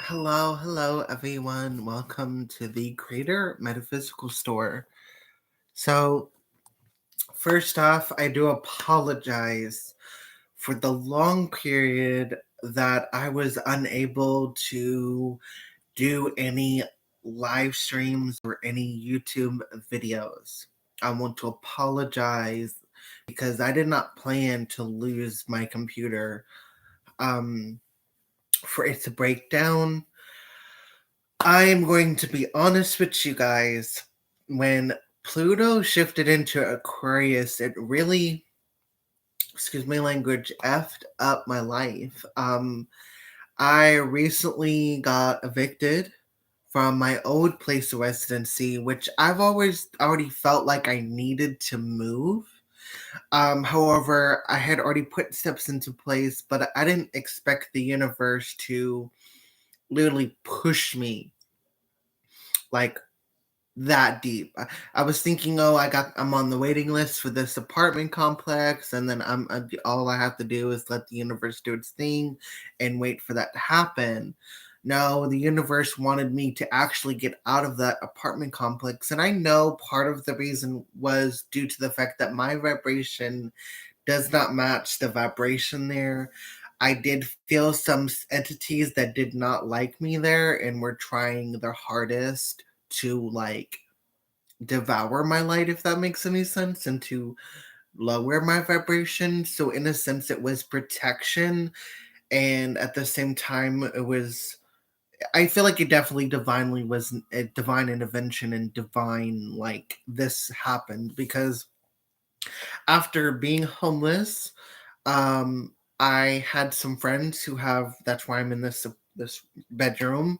Hello everyone. Welcome to the Creator Metaphysical Store. So, first off, I do apologize for the long period that I was unable to do any live streams or any YouTube videos. I want to apologize because I did not plan to lose my computer for it to break down. I am going to be honest with you guys. When Pluto shifted into Aquarius, it really, excuse my language, effed up my life. I recently got evicted from my old place of residency, which I've always already felt like I needed to move. However, I had already put steps into place, but I didn't expect the universe to literally push me like that deep. I was thinking, oh, I'm on the waiting list for this apartment complex, and then all I have to do is let the universe do its thing and wait for that to happen. No, the universe wanted me to actually get out of that apartment complex, and I know part of the reason was due to the fact that my vibration does not match the vibration there. I did feel some entities that did not like me there and were trying their hardest to like devour my light, if that makes any sense, and to lower my vibration. So in a sense it was protection, and at the same time it was, I feel like it definitely divinely was a divine intervention and divine, like, this happened because after being homeless, I had some friends who have, that's why I'm in this bedroom,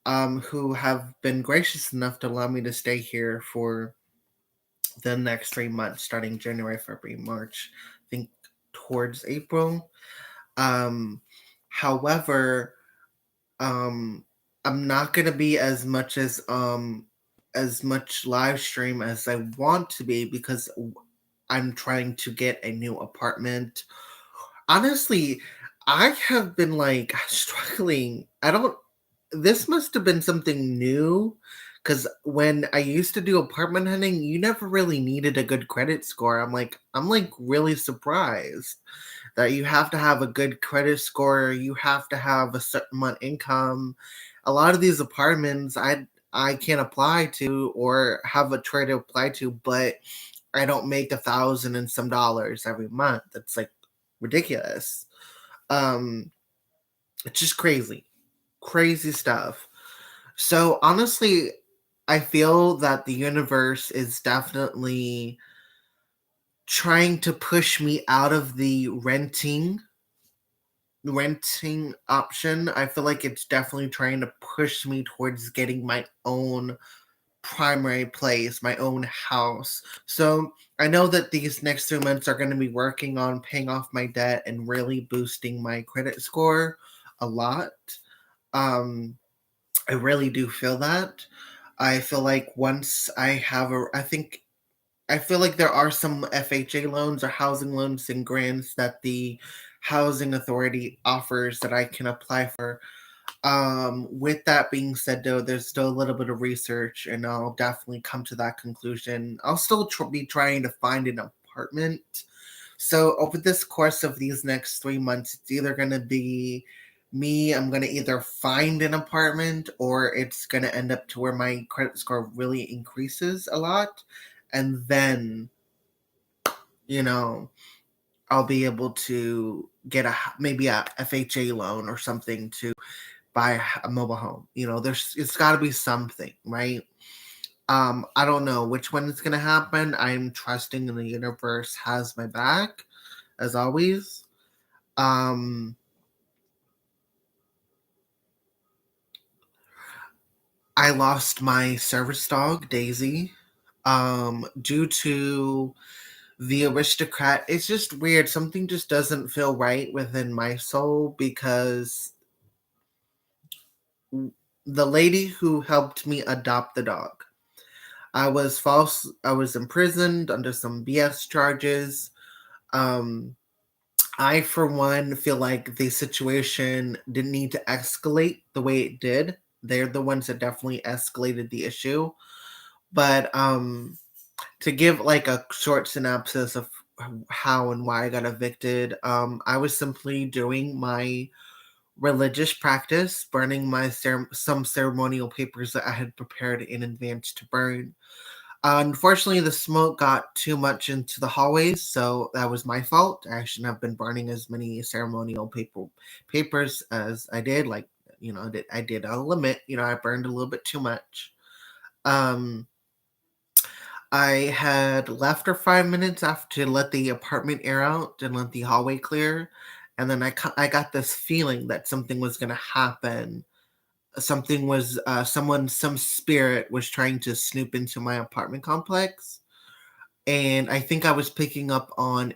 who have been gracious enough to allow me to stay here for the next 3 months, starting January, February, March, I think towards April. Um, however, I'm not gonna be as much live stream as I want to be because I'm trying to get a new apartment. Honestly, I have been like struggling. I don't This must have been something new because when I used to do apartment hunting, you never really needed a good credit score. I'm like really surprised that you have to have a good credit score, you have to have a certain amount income. A lot of these apartments I can't apply to or have a try to apply to, but I don't make 1,000 and some dollars every month. That's like ridiculous. Um, it's just crazy, crazy stuff. So honestly, I feel that the universe is definitely trying to push me out of the renting option. I feel like it's definitely trying to push me towards getting my own primary place, my own house. So I know that these next 3 months are going to be working on paying off my debt and really boosting my credit score a lot. Um, I really do feel that. I feel like once I have I feel like there are some FHA loans or housing loans and grants that the housing authority offers that I can apply for. With that being said, though, there's still a little bit of research, and I'll definitely come to that conclusion. I'll still be trying to find an apartment. So over this course of these next 3 months, it's either going to be me. I'm going to either find an apartment, or it's going to end up to where my credit score really increases a lot, and then you know I'll be able to get maybe a FHA loan or something to buy a mobile home. It's got to be something, right? I don't know which one is going to happen. I'm trusting in the universe has my back, as always. Um, I lost my service dog, Daisy, due to the aristocrat. It's just weird. Something just doesn't feel right within my soul because the lady who helped me adopt the dog, I was imprisoned under some BS charges. Um, I, for one, feel like the situation didn't need to escalate the way it did. They're the ones that definitely escalated the issue. But to give like a short synopsis of how and why I got evicted, I was simply doing my religious practice, burning some ceremonial papers that I had prepared in advance to burn. Unfortunately, the smoke got too much into the hallways, so that was my fault. I shouldn't have been burning as many ceremonial papers as I did. Like, I did a limit. I burned a little bit too much. Um, I had left for 5 minutes after to let the apartment air out and let the hallway clear, and then I got this feeling that something was going to happen. Some spirit was trying to snoop into my apartment complex, and I think I was picking up on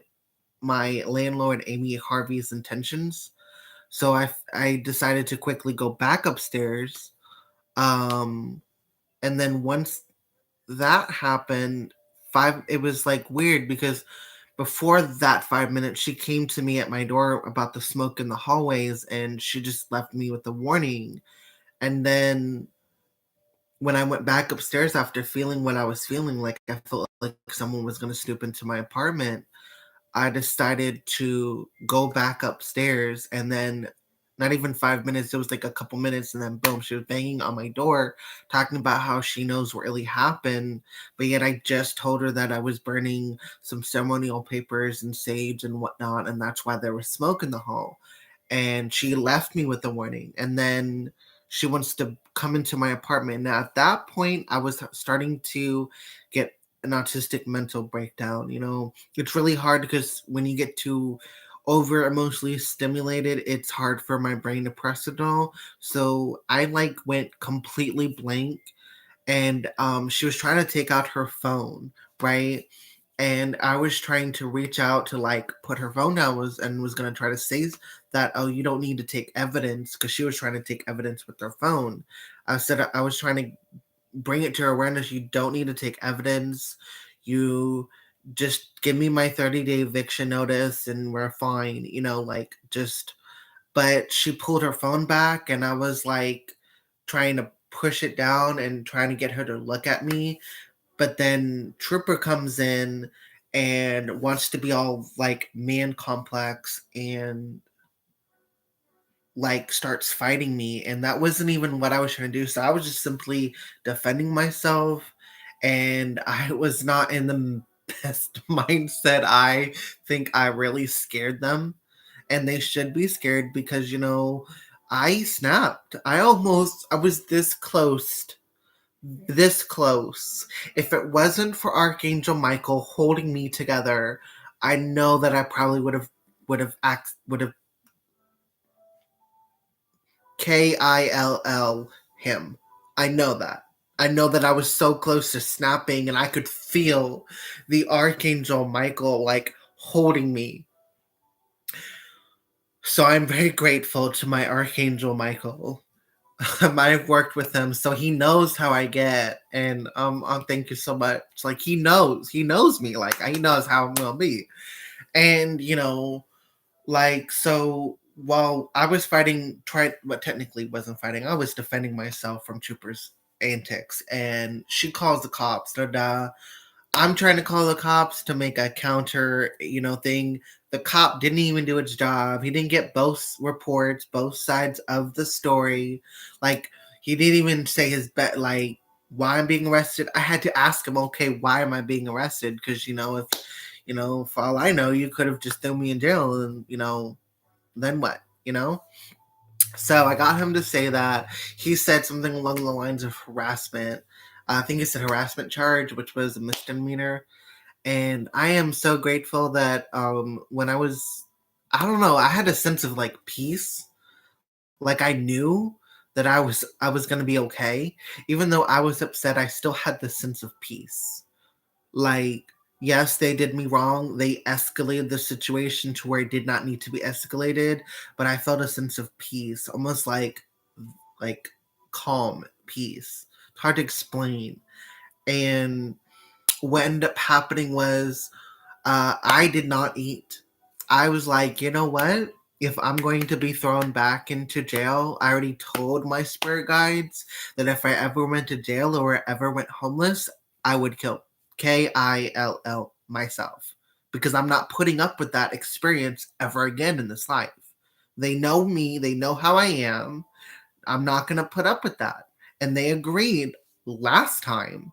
my landlord Amy Harvey's intentions. So I decided to quickly go back upstairs. Um, and then once that happened, it was like weird because before that 5 minutes, she came to me at my door about the smoke in the hallways, and she just left me with a warning. And then when I went back upstairs after feeling what I was feeling, like I felt like someone was going to snoop into my apartment, I decided to go back upstairs, and then not even 5 minutes, it was like a couple minutes, and then boom, she was banging on my door, talking about how she knows what really happened. But yet I just told her that I was burning some ceremonial papers and sage and whatnot, and that's why there was smoke in the hall. And she left me with a warning. And then she wants to come into my apartment. Now, at that point, I was starting to get an autistic mental breakdown. It's really hard because when you get too over emotionally stimulated, it's hard for my brain to process it all. So I like went completely blank, and she was trying to take out her phone, right? And I was trying to reach out to like put her phone down, was gonna try to say that, oh, you don't need to take evidence, because she was trying to take evidence with her phone. I was trying to bring it to her awareness. You don't need to take evidence. You just give me my 30-day eviction notice and we're fine, like just. But she pulled her phone back, and I was like trying to push it down and trying to get her to look at me. But then Trooper comes in and wants to be all like man complex and like starts fighting me, and that wasn't even what I was trying to do. So I was just simply defending myself, and I was not in the best mindset. I think I really scared them, and they should be scared because I snapped. I was this close. If it wasn't for Archangel Michael holding me together, I know that I probably would have kill him. I know that. I know that I was so close to snapping, and I could feel the Archangel Michael like holding me. So I'm very grateful to my Archangel Michael. I've worked with him, so he knows how I get, and thank you so much. Like he knows me, like he knows how I'm gonna be, and like so. While I was but technically wasn't fighting, I was defending myself from Trooper's antics, and she calls the cops. Da da. I'm trying to call the cops to make a counter, thing. The cop didn't even do its job. He didn't get both reports, both sides of the story. Like, he didn't even say his bet, like, why I'm being arrested. I had to ask him, okay, why am I being arrested? Because, if, for all I know, you could have just thrown me in jail and, then what, So I got him to say that. He said something along the lines of harassment. I think he said harassment charge, which was a misdemeanor. And I am so grateful that when I don't know, I had a sense of like peace. Like I knew that I was going to be okay. Even though I was upset, I still had this sense of peace. Like, yes, they did me wrong. They escalated the situation to where it did not need to be escalated, but I felt a sense of peace, almost like calm peace. It's hard to explain. And what ended up happening was I did not eat. I was like, you know what? If I'm going to be thrown back into jail, I already told my spirit guides that if I ever went to jail or ever went homeless, I would kill myself. Because I'm not putting up with that experience ever again in this life. They know me, they know how I am. I'm not going to put up with that. And they agreed last time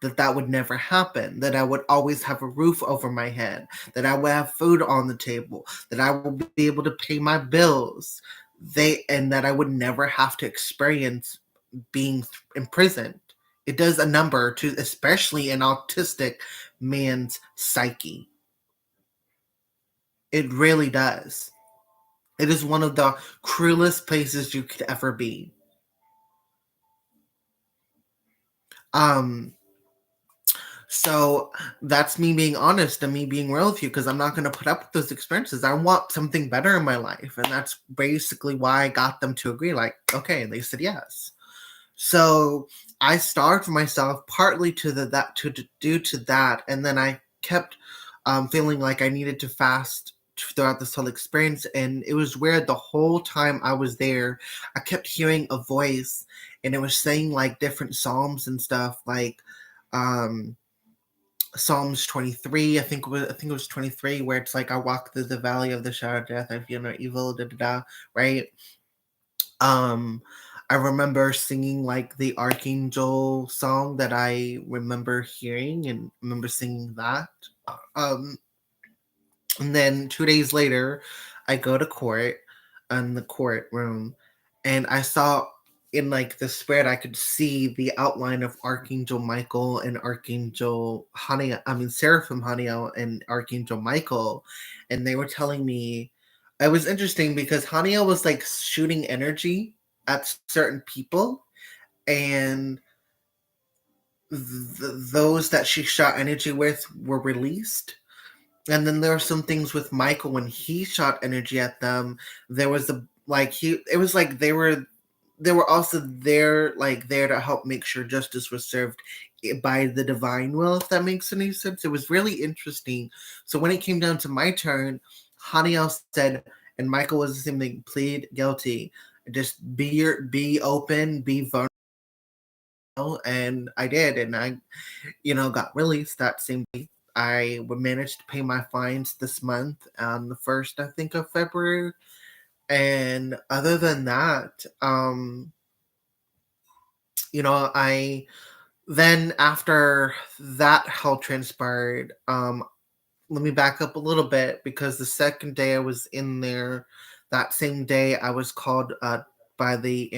that that would never happen, that I would always have a roof over my head, that I would have food on the table, that I would be able to pay my bills, and that I would never have to experience being imprisoned. It does a number to, especially an autistic man's psyche. It really does. It is one of the cruelest places you could ever be. Um, So that's me being honest and me being real with you because I'm not going to put up with those experiences. I want something better in my life. And that's basically why I got them to agree. Like, okay, they said yes. So I starved myself partly due to that. And then I kept feeling like I needed to fast throughout this whole experience. And it was weird. The whole time I was there, I kept hearing a voice and it was saying like different psalms and stuff like, um, Psalms 23, I think it was 23, where it's like I walk through the valley of the shadow of death, I feel no evil, da da da, right? Um, I remember singing like the Archangel song that I remember hearing and remember singing that. Um, and then 2 days later, I go to court in the courtroom, and I saw in like the spread, I could see the outline of Archangel Michael and Archangel Haniel. I mean, Seraphim Haniel and Archangel Michael, and they were telling me it was interesting because Haniel was like shooting energy at certain people, and those that she shot energy with were released. And then there were some things with Michael when he shot energy at them. There was a like he it was like they were also there to help make sure justice was served by the divine will, if that makes any sense. It was really interesting. So when it came down to my turn, Haniel said, and Michael was the same thing, plead guilty. Just be open, be vulnerable. And I did, and I got released that same day. I managed to pay my fines this month on the 1st, I think, of February. And other than that, I then after that hell transpired, let me back up a little bit because the second day I was in there, that same day I was called by the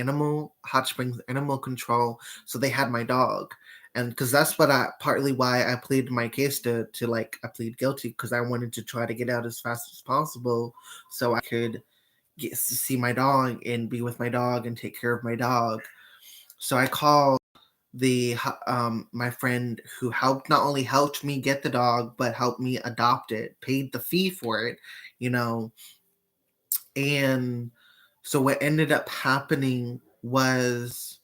Hot Springs Animal Control, so they had my dog, and because that's partly why I pleaded my case to like I plead guilty because I wanted to try to get out as fast as possible so I could get to see my dog and be with my dog and take care of my dog. So I called the my friend who not only helped me get the dog but helped me adopt it, paid the fee for it, you know. And so what ended up happening was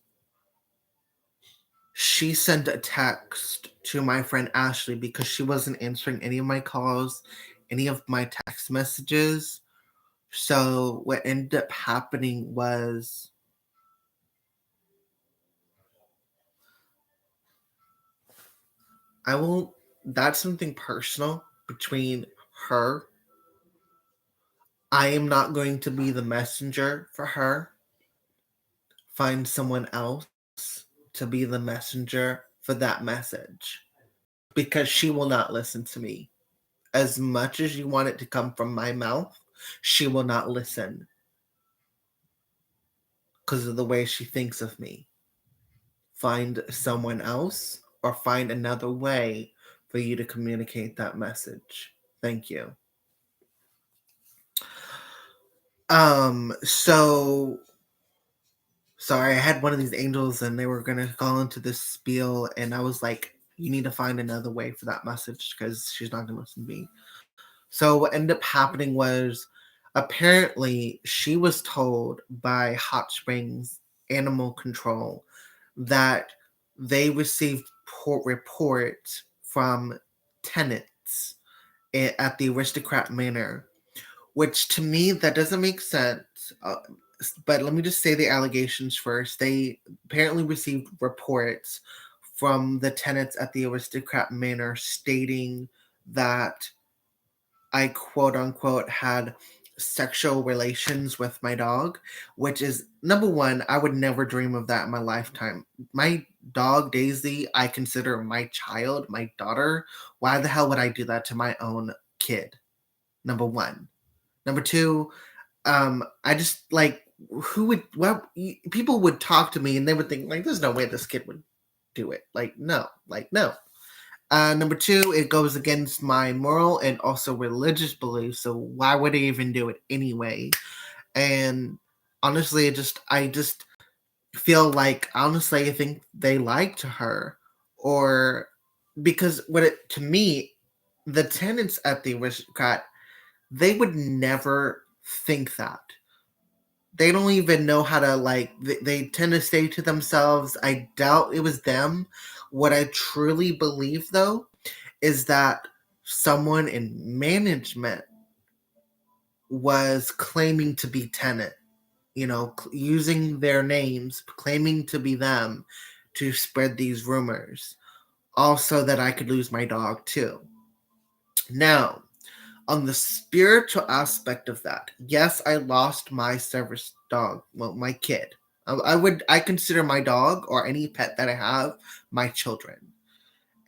she sent a text to my friend Ashley because she wasn't answering any of my calls, any of my text messages. So what ended up happening was I won't that's something personal between her. I am not going to be the messenger for her. Find someone else to be the messenger for that message because she will not listen to me. As much as you want it to come from my mouth, she will not listen because of the way she thinks of me. Find someone else or find another way for you to communicate that message. Thank you. So sorry, I had one of these angels and they were gonna call into this spiel, and I was like, you need to find another way for that message because she's not gonna listen to me. So what ended up happening was apparently she was told by Hot Springs Animal Control that they received reports from tenants at the Aristocrat Manor which to me that doesn't make sense. But let me just say the allegations first. They apparently received reports from the tenants at the Aristocrat Manor stating that I quote unquote had sexual relations with my dog, which is number one, I would never dream of that in my lifetime. My dog, Daisy, I consider my child, my daughter. Why the hell would I do that to my own kid? Number one. Number two, I just like who would well people would talk to me and they would think like there's no way this kid would do it. Like no. Number two, it goes against my moral and also religious beliefs. So why would I even do it anyway? And honestly, I just feel like honestly, I think they lied to her, or because what it to me, the tenants at the aristocrat, they would never think that. They don't even know how to like. They tend to stay to themselves. I doubt it was them. What I truly believe, though, is that someone in management was claiming to be tenant, using their names, claiming to be them to spread these rumors. Also, that I could lose my dog too. Now, on the spiritual aspect of that, yes, I lost my service dog, well, my kid. I consider my dog or any pet that I have my children.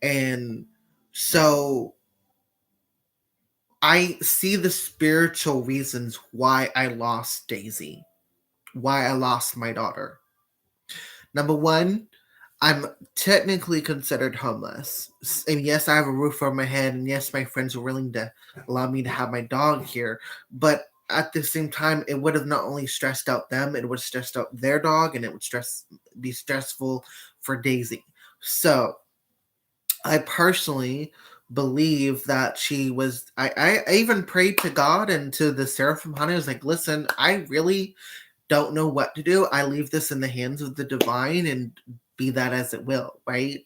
And so I see the spiritual reasons why I lost Daisy, why I lost my daughter. Number one, I'm technically considered homeless. And yes, I have a roof over my head, and yes, my friends were willing to allow me to have my dog here. But at the same time, it would have not only stressed out them, it would have stressed out their dog, and it would be stressful for Daisy. So I personally believe that she was. I even prayed to God and to the Seraphim Honey. I was like, listen, I really don't know what to do. I leave this in the hands of the divine and be that as it will, right?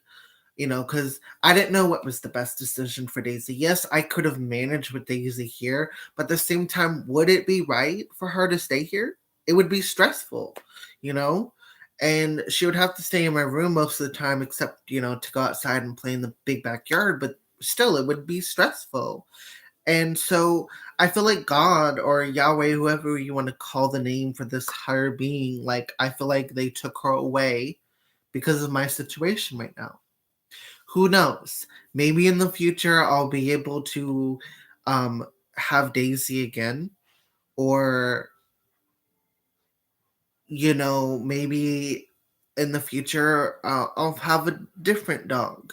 Because I didn't know what was the best decision for Daisy. Yes, I could have managed with Daisy here, but at the same time, would it be right for her to stay here? It would be stressful, you know? And she would have to stay in my room most of the time, except, to go outside and play in the big backyard, but still, it would be stressful. And so I feel like God or Yahweh, whoever you want to call the name for this higher being, like, I feel like they took her away because of my situation right now. Who knows? Maybe in the future I'll be able to um, have Daisy again, or maybe in the future I'll have a different dog.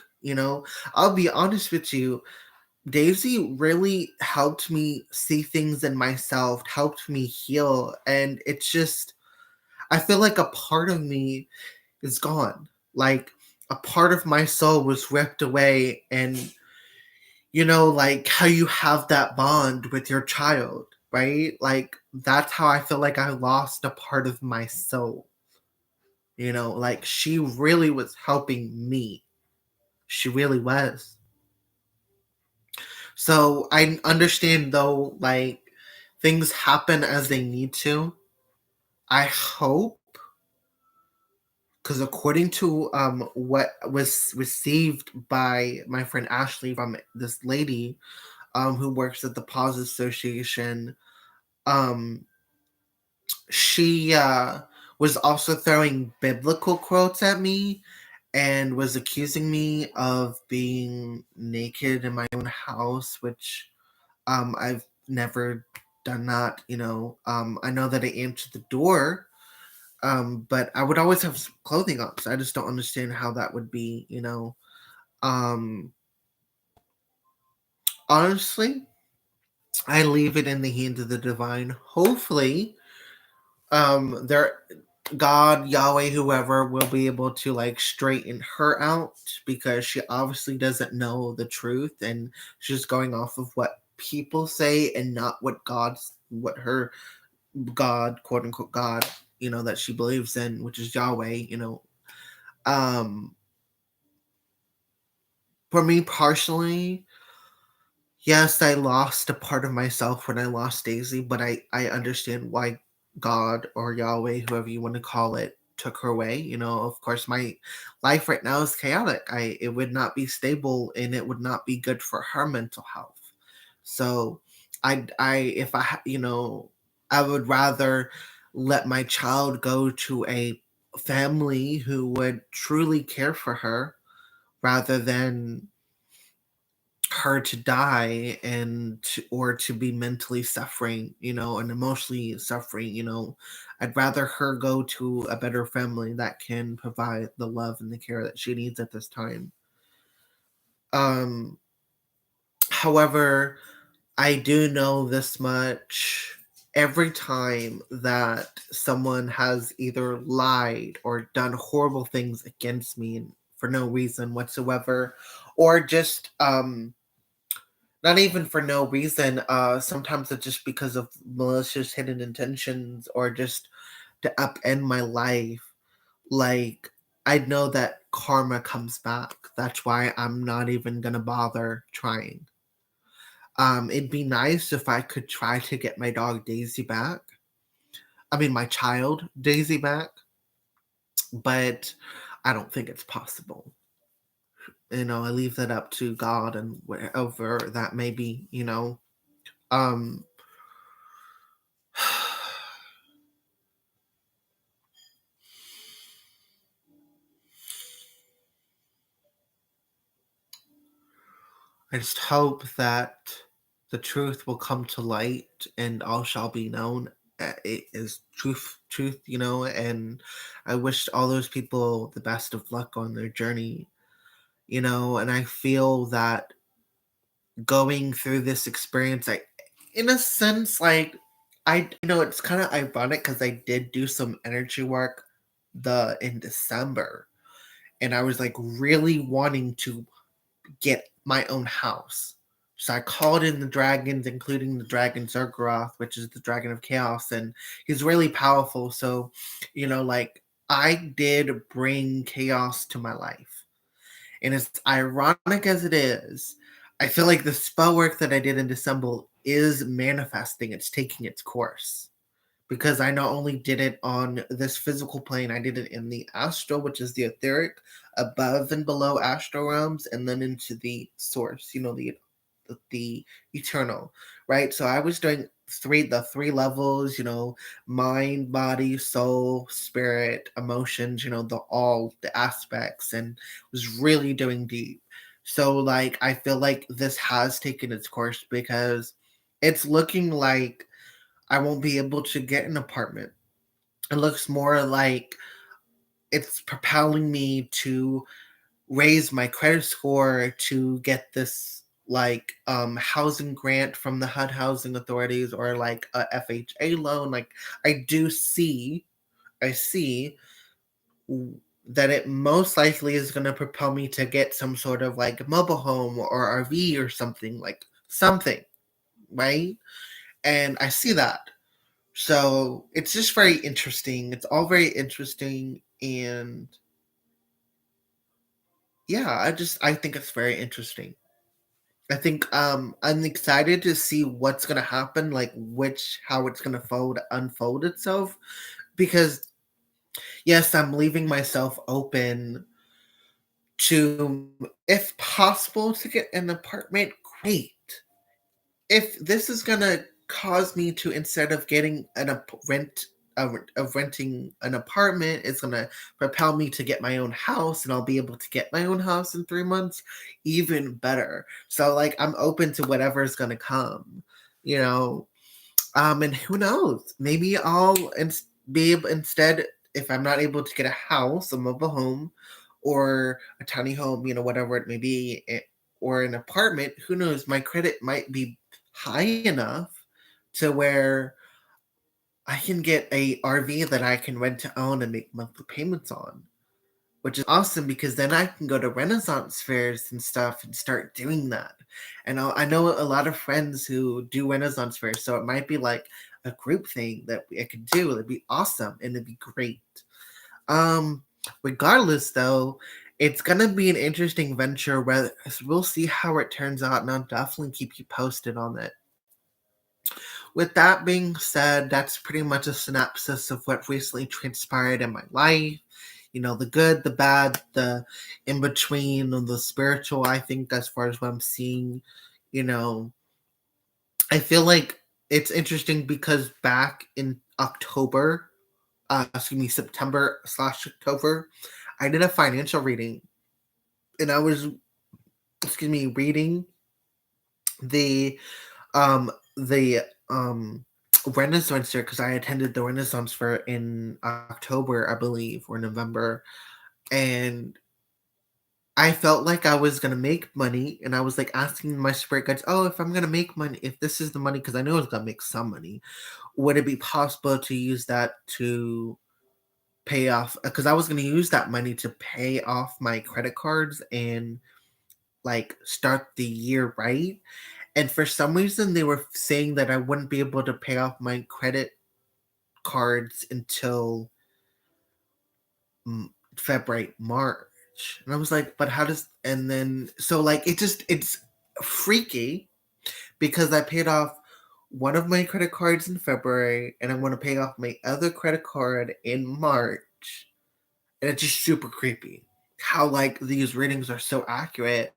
I'll be honest with you. Daisy really helped me see things in myself, helped me heal, and it's just I feel like a part of me is gone. Like a part of my soul was ripped away, and like how you have that bond with your child, right? Like that's how I feel like I lost a part of my soul. Like she really was helping me. She really was. So I understand though, like things happen as they need to. I hope, because according to what was received by my friend Ashley from this lady who works at the Pause Association, um, she was also throwing biblical quotes at me and was accusing me of being naked in my own house, which I've never done that. I know that I answered the door, but I would always have clothing on, so I just don't understand how that would be. Um, Honestly, I leave it in the hands of the divine. Hopefully, there God, Yahweh, whoever will be able to like straighten her out, because she obviously doesn't know the truth and she's going off of what people say and not what her God, quote unquote God, that she believes in, which is Yahweh. Um for me personally, Yes, I lost a part of myself when I lost Daisy, but I understand why God or Yahweh, whoever you want to call it, took her away. You know, of course, my life right now is chaotic. It would not be stable, and it would not be good for her mental health. So, if you know, I would rather let my child go to a family who would truly care for her rather than her to die or to be mentally suffering, you know, and emotionally suffering, you know. I'd rather her go to a better family that can provide the love and the care that she needs at this time. um However, I do know this much: every time that someone has either lied or done horrible things against me for no reason whatsoever, or just not even for no reason. Sometimes it's just because of malicious hidden intentions or just to upend my life. Like, I know that karma comes back. That's why I'm not even gonna bother trying. It'd be nice if I could try to get my dog Daisy back. I mean, my child Daisy back, but I don't think it's possible. You know, I leave that up to God and wherever that may be. You know, um, I just hope that the truth will come to light and all shall be known. It is truth, you know, and I wish all those people the best of luck on their journey, you know, and I feel that going through this experience, in a sense, like, you know, it's kind of ironic because I did do some energy work in December, and I was like really wanting to get my own house. So I called in the dragons, including the dragon Zergaroth, which is the dragon of chaos, and he's really powerful. So, you know, like, I did bring chaos to my life. And as ironic as it is, I feel like the spell work that I did in December is manifesting, it's taking its course, because I not only did it on this physical plane, I did it in the astral, which is the etheric, above and below astral realms, and then into the source, you know, the eternal, right? So I was doing the three levels, you know, mind, body, soul, spirit, emotions, you know, the aspects, and was really doing deep. So, like, I feel like this has taken its course because it's looking like I won't be able to get an apartment. It looks more like it's propelling me to raise my credit score to get this, like, housing grant from the HUD housing authorities, or like a FHA loan. Like, I see that it most likely is going to propel me to get some sort of like mobile home or RV or something, like something, right? And I see that. So it's just very interesting. It's all very interesting, and yeah, I think it's very interesting. I think I'm excited to see what's gonna happen, like which how it's gonna unfold itself. Because yes, I'm leaving myself open to, if possible, to get an apartment, great. If this is gonna cause me to, instead of getting of renting an apartment, it's gonna propel me to get my own house, and I'll be able to get my own house in 3 months, even better. So, like, I'm open to whatever is gonna come, you know. And who knows? Maybe be able, instead, if I'm not able to get a house, a mobile home, or a tiny home, you know, whatever it may be, or an apartment, who knows? My credit might be high enough to where I can get a RV that I can rent to own and make monthly payments on, which is awesome because then I can go to Renaissance fairs and stuff and start doing that. And I know a lot of friends who do Renaissance fairs, so it might be like a group thing that I could do. It'd be awesome and it'd be great. Um, Regardless, though, it's gonna be an interesting venture where we'll see how it turns out, and I'll definitely keep you posted on it. With that being said, that's pretty much a synopsis of what recently transpired in my life. You know, the good, the bad, the in between, and the spiritual. I think, as far as what I'm seeing, you know, I feel like it's interesting because back in October, excuse me, September/October, I did a financial reading, and I was, excuse me, reading the the Renaissance fair because I attended the Renaissance fair in October, I believe, or November, and I felt like I was gonna make money, and I was like asking my spirit guides, "Oh, if I'm gonna make money, if this is the money, because I knew I was gonna make some money, would it be possible to use that to pay off?" Because I was gonna use that money to pay off my credit cards and like start the year right. And for some reason, they were saying that I wouldn't be able to pay off my credit cards until February, March. And I was like, but how does, and then, so like, it's freaky because I paid off one of my credit cards in February and I want to pay off my other credit card in March. And it's just super creepy how like these readings are so accurate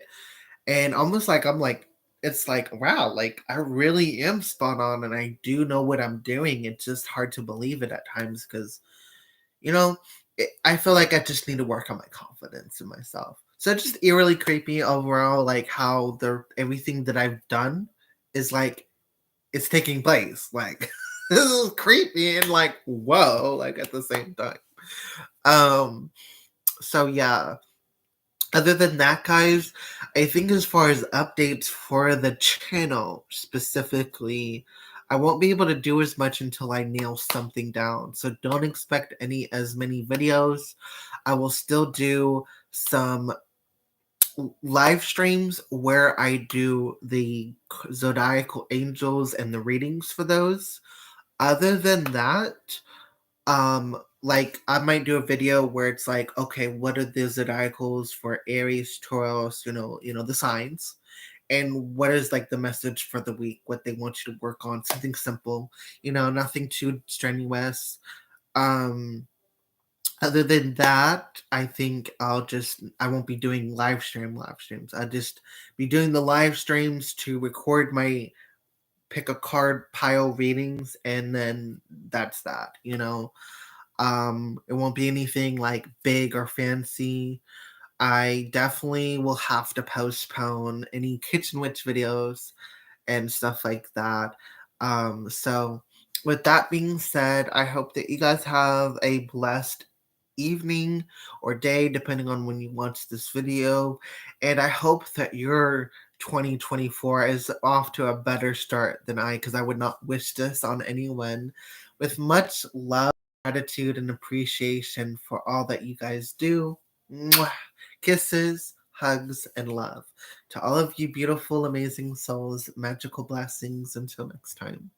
and almost like I'm like, it's like, wow, like I really am spot on and I do know what I'm doing. It's just hard to believe it at times because, you know, I feel like I just need to work on my confidence in myself. So it's just eerily creepy overall, like how the everything that I've done is like it's taking place. Like this is creepy and like whoa, like at the same time. Um, so yeah, other than that, guys, I think as far as updates for the channel specifically, I won't be able to do as much until I nail something down. So don't expect as many videos. I will still do some live streams where I do the zodiacal angels and the readings for those. Other than that, like I might do a video where it's like, okay, what are the zodiacals for Aries, Taurus, the signs, and what is like the message for the week, what they want you to work on, something simple, nothing too strenuous. um Other than that, I think I won't be doing live streams. I'll just be doing the live streams to record my pick a card pile readings, and then that's that. It won't be anything like big or fancy. I definitely will have to postpone any Kitchen Witch videos and stuff like that. So with that being said, I hope that you guys have a blessed evening or day, depending on when you watch this video. And I hope that your 2024 is off to a better start than because I would not wish this on anyone. With much love, gratitude, and appreciation for all that you guys do. Mwah. Kisses, hugs, and love. To all of you beautiful, amazing souls, magical blessings. Until next time.